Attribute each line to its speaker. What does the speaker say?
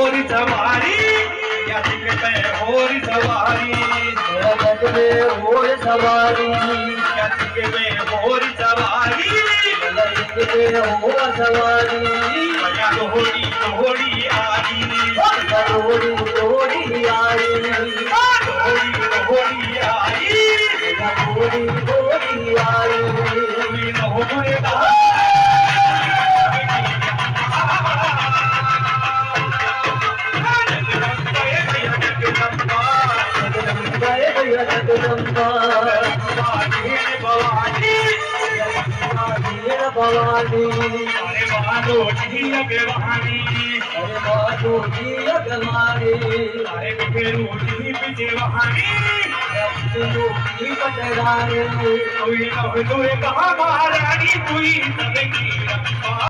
Speaker 1: होरी सवारी या तिकटे होरी सवारी
Speaker 2: जग में होर सवारी
Speaker 1: या तिकटे होरी सवारी
Speaker 2: जग में होर सवारी
Speaker 1: या होरी होरी आई
Speaker 2: होरी होरी आई
Speaker 1: होरी होरी आई
Speaker 2: होरी होरी आई
Speaker 1: होरी होरी
Speaker 2: भवानी
Speaker 1: अरे बालो जी अगवानी
Speaker 2: अरे बाजू जी अगवानी
Speaker 1: अरे बिखेरू जी बिजवानी
Speaker 2: की पटरानी
Speaker 1: कोई न हो कहा महारानी कोई सबकी